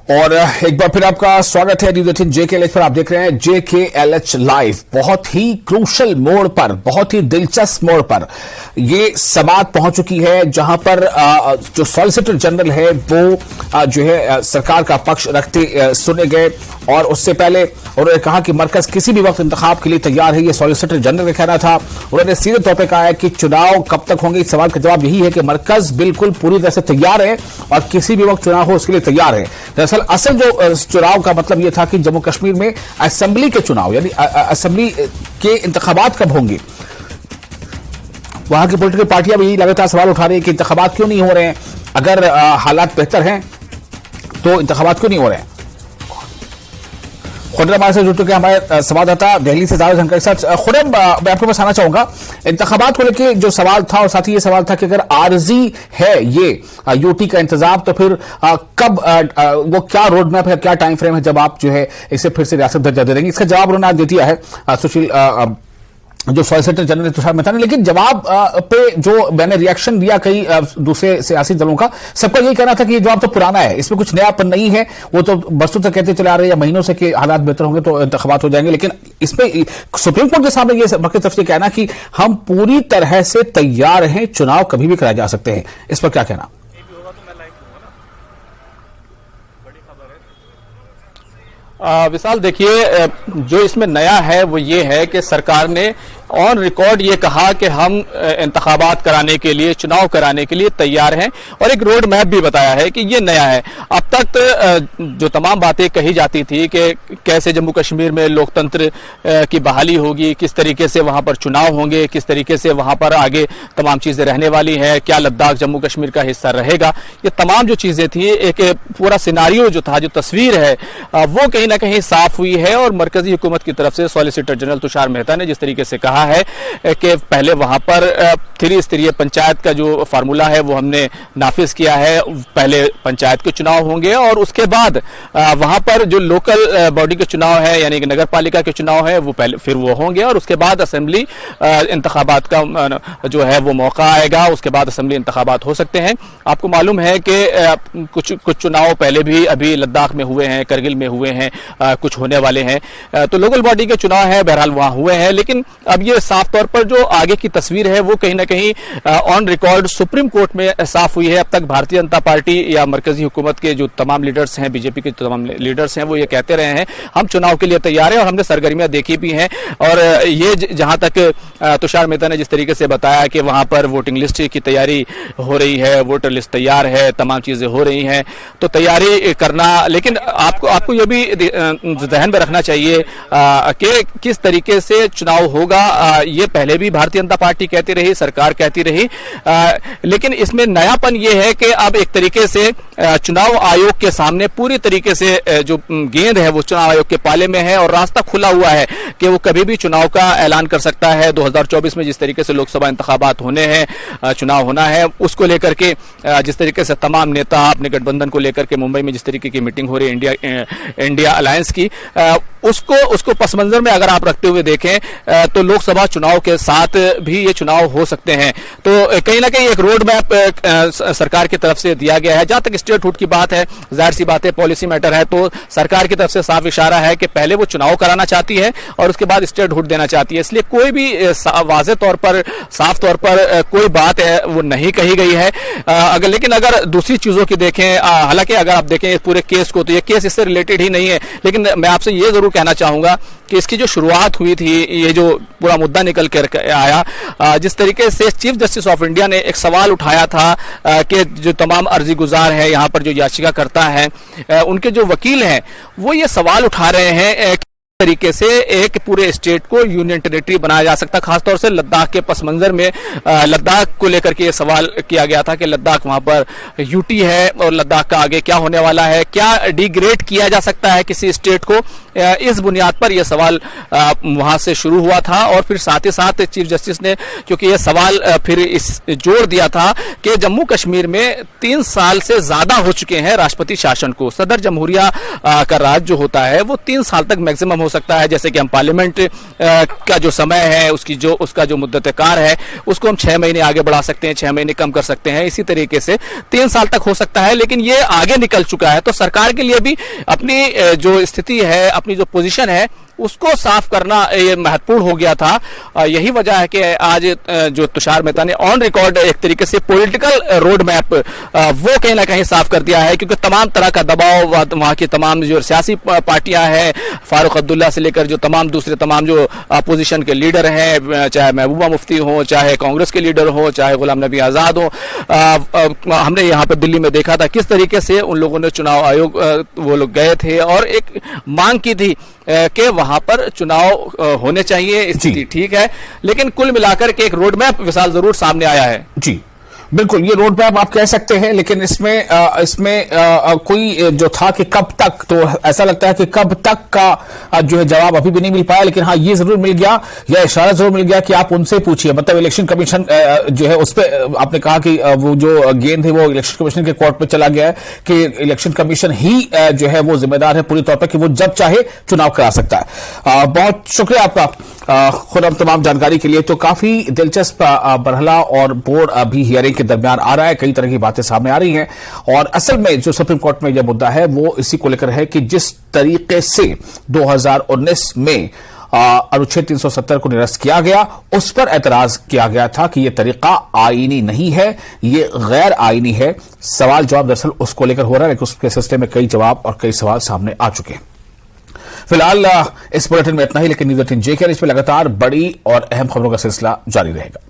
और एक बार फिर आपका स्वागत है न्यूज 18 JKLH पर। आप देख रहे हैं JKLH लाइव। बहुत ही क्रूशल मोड़ पर, बहुत ही दिलचस्प मोड़ पर ये समात पहुंच चुकी है, जहां पर जो सॉलिसिटर जनरल है वो जो है सरकार का पक्ष रखते सुने गए। और उससे पहले उन्होंने कहा कि मरकज किसी भी वक्त इंतखाब के लिए तैयार है। ये सॉलिसिटर जनरल का कहना था। उन्होंने सीधे तौर पर कहा है कि चुनाव कब तक होंगे। इस सवाल का जवाब यही है कि मरकज बिल्कुल पूरी तरह से तैयार है और किसी भी वक्त चुनाव हो उसके लिए तैयार है। दरअसल असल जो चुनाव का मतलब यह था कि जम्मू कश्मीर में असेंबली के चुनाव यानी असेंबली के इंतखाबात कब होंगे। वहां की पॉलिटिकल पार्टियां भी लगातार सवाल उठा रही है कि इंतखाबात क्यों नहीं हो रहे हैं। अगर हालात बेहतर हैं तो इंतखाबात क्यों नहीं हो रहे हैं। खुर्रम हमारे से जुड़ चुके हमारे संवाददाता दिल्ली से ज्यादा जानकारी के साथ। खुर्रम, मैं आपके पास आना चाहूंगा। इंतखाबात को लेकर जो सवाल था और साथ ही ये सवाल था कि अगर आरजी है ये यूटी का इंतजाम तो फिर कब वो क्या रोड मैप है, क्या टाइम फ्रेम है जब आप जो है इसे फिर से रियासत दर्जा दे देंगे। इसका जवाब उन्होंने आज दे दिया है सुशील जो सॉलिसिटर जनरल तुषार मेहता ने। लेकिन जवाब पे जो मैंने रिएक्शन दिया कई दूसरे सियासी दलों का, सबका यही कहना था कि ये जवाब तो पुराना है, इसमें कुछ नयापन नहीं है। वो तो बरसों तक कहते चले आ रहे हैं या महीनों से कि हालात बेहतर होंगे तो इंतखाबात हो जाएंगे। लेकिन इसमें सुप्रीम कोर्ट के सामने ये मरकज़ तरफ से कहना कि हम पूरी तरह से तैयार हैं, चुनाव कभी भी कराए जा सकते हैं। इस पर क्या कहना। विशाल, देखिए, जो इसमें नया है वो ये है कि सरकार ने ऑन रिकॉर्ड ये कहा कि हम इंतखाबात कराने के लिए, चुनाव कराने के लिए तैयार हैं और एक रोड मैप भी बताया है कि ये नया है। अब तक जो तमाम बातें कही जाती थी कि कैसे जम्मू कश्मीर में लोकतंत्र की बहाली होगी, किस तरीके से वहां पर चुनाव होंगे, किस तरीके से वहां पर आगे तमाम चीजें रहने वाली हैं, क्या लद्दाख जम्मू कश्मीर का हिस्सा रहेगा, ये तमाम जो चीजें थी, एक पूरा सिनारियो जो था, जो तस्वीर है वो कहीं ना कहीं साफ हुई है। और मरकजी हुकूमत की तरफ से सॉलिसिटर जनरल तुषार मेहता ने जिस तरीके से कहा है कि पहले वहां पर त्रिस्तरीय पंचायत का जो फार्मूला है वो हमने नाफिज किया है। पहले पंचायत के चुनाव होंगे और उसके बाद वहां पर जो लोकल बॉडी के चुनाव है यानी कि नगर पालिका के चुनाव है वो पहले फिर वो होंगे और उसके बाद असेंबली इंतखाबात का जो है वो मौका आएगा। उसके बाद असेंबली इंतखाबात हो सकते हैं। आपको मालूम है कि कुछ चुनाव पहले भी अभी लद्दाख में हुए हैं, करगिल में हुए हैं, कुछ होने वाले हैं। तो लोकल बॉडी के चुनाव है, बहरहाल वहां हुए हैं। लेकिन अब ये साफ तौर पर जो आगे की तस्वीर है वो कहीं ना कहीं ऑन रिकॉर्ड सुप्रीम कोर्ट में साफ हुई है। अब तक भारतीय जनता पार्टी या मरकजी हुकूमत के जो तमाम लीडर्स हैं, बीजेपी के तमाम लीडर्स हैं, वो ये कहते रहे हैं हम चुनाव के लिए तैयार हैं और हमने सरगर्मियां देखी भी हैं। और ये जहां तक तुषार मेहता ने जिस तरीके से बताया कि वहां पर वोटिंग लिस्ट की तैयारी हो रही है, वोटर लिस्ट तैयार है, तमाम चीजें हो रही हैं, तो तैयारी करना। लेकिन आपको ये भी ध्यान में रखना चाहिए कि किस तरीके से चुनाव होगा। ये पहले भी भारतीय जनता पार्टी कहती रही, सरकार कहती रही, लेकिन इसमें नयापन ये है कि अब एक तरीके से चुनाव आयोग के सामने पूरी तरीके से जो गेंद है वो चुनाव आयोग के पाले में है और रास्ता खुला हुआ है कि वो कभी भी चुनाव का ऐलान कर सकता है। 2024 में जिस तरीके से लोकसभा इंतखाबात होने हैं, चुनाव होना है, उसको लेकर के जिस तरीके से तमाम नेता अपने गठबंधन को लेकर के मुंबई में जिस तरीके की मीटिंग हो रही है इंडिया अलायंस की, उसको पस मंजर में अगर आप रखते हुए देखें तो लोकसभा चुनाव के साथ भी ये चुनाव हो सकते हैं। तो कहीं ना कहीं एक रोड मैप सरकार की तरफ से दिया गया है। जहां तक स्टेटहुड की बात है, जाहिर सी बात है पॉलिसी मैटर है, तो सरकार की तरफ से साफ इशारा है कि पहले वो चुनाव कराना चाहती है और उसके बाद स्टेटहुड देना चाहती है। इसलिए कोई भी वाज़ेह तौर पर, साफ तौर पर कोई बात है वो नहीं कही गई है। लेकिन अगर दूसरी चीजों की देखें, हालांकि अगर आप देखें पूरे केस को, तो ये केस इससे रिलेटेड ही नहीं है। लेकिन मैं आपसे ये जरूर कहना चाहूंगा कि इसकी जो शुरुआत हुई थी, ये जो पूरा मुद्दा निकल कर आया, जिस तरीके से चीफ जस्टिस ऑफ इंडिया ने एक सवाल उठाया था कि जो तमाम अर्जी गुजार है, यहाँ पर जो याचिका करता है, उनके जो वकील हैं वो ये सवाल उठा रहे हैं तरीके से एक पूरे स्टेट को यूनियन टेरिटरी बनाया जा सकता। खासतौर से लद्दाख के पस मंजर में लद्दाख को लेकर के ये सवाल किया गया था कि लद्दाख वहां पर यूटी है और लद्दाख का आगे क्या होने वाला है, क्या डिग्रेड किया जा सकता है किसी स्टेट को। इस बुनियाद पर यह सवाल वहां से शुरू हुआ था और फिर साथ ही साथ चीफ जस्टिस ने, क्योंकि यह सवाल फिर इस जोड़ दिया था कि जम्मू कश्मीर में 3 साल से ज्यादा हो चुके हैं राष्ट्रपति शासन को। सदर जमहूरिया का राज जो होता है वो 3 साल तक मैक्सिमम हो सकता है, जैसे कि हम पार्लियामेंट का जो समय है उसका जो मुद्दत कार है उसको हम 6 महीने आगे बढ़ा सकते हैं, 6 महीने कम कर सकते हैं, इसी तरीके से 3 साल तक हो सकता है। लेकिन ये आगे निकल चुका है, तो सरकार के लिए भी अपनी जो स्थिति है, अपनी जो पोजीशन है उसको साफ करना ये महत्वपूर्ण हो गया था। यही वजह है कि आज जो तुषार मेहता ने ऑन रिकॉर्ड एक तरीके से पॉलिटिकल रोड मैप वो कहीं ना कहीं साफ कर दिया है, क्योंकि तमाम तरह का दबाव वहां की तमाम जो सियासी पार्टियां हैं, फारूक अब्दुल्ला से लेकर जो दूसरे तमाम जो अपोजिशन के लीडर हैं, चाहे महबूबा मुफ्ती हो, चाहे कांग्रेस के लीडर हो, चाहे गुलाम नबी आजाद हो, हमने यहाँ पे दिल्ली में देखा था किस तरीके से उन लोगों ने चुनाव आयोग वो लोग गए थे और एक मांग की थी कि वहां पर चुनाव होने चाहिए, स्थिति ठीक है। लेकिन कुल मिलाकर के एक रोड मैप विशाल जरूर सामने आया है। जी बिल्कुल, ये रोड मैप आप कह सकते हैं, लेकिन इसमें कोई जो था कि कब तक, तो ऐसा लगता है कि कब तक का जो है जवाब अभी भी नहीं मिल पाया। लेकिन हाँ, ये जरूर मिल गया, या इशारा जरूर मिल गया कि आप उनसे पूछिए। मतलब इलेक्शन कमीशन जो है उस पर आपने कहा कि वो जो गेंद है वो इलेक्शन कमीशन के कोर्ट पे चला गया है कि इलेक्शन कमीशन ही जो है वो जिम्मेदार है पूरी तौर पर कि वो जब चाहे चुनाव करा सकता है। बहुत शुक्रिया आपका खुरम तमाम जानकारी के लिए। तो काफी दिलचस्प बरहला और बोर्ड अभी हियरिंग के दरमियान आ रहा है, कई तरह की बातें सामने आ रही हैं, और असल में जो सुप्रीम कोर्ट में यह मुद्दा है वो इसी को लेकर है कि जिस तरीके से 2019 में अनुच्छेद 370 को निरस्त किया गया, उस पर एतराज किया गया था कि यह तरीका आईनी नहीं है, ये गैर आईनी है। सवाल जवाब दरअसल उसको लेकर हो रहा है, लेकिन उसके सिलसिले में कई जवाब और कई सवाल सामने आ चुके हैं। फिलहाल इस बुलेटिन में इतना ही, लेकिन न्यूज़ 18 JK इस पर लगातार बड़ी और अहम खबरों का सिलसिला जारी रहेगा।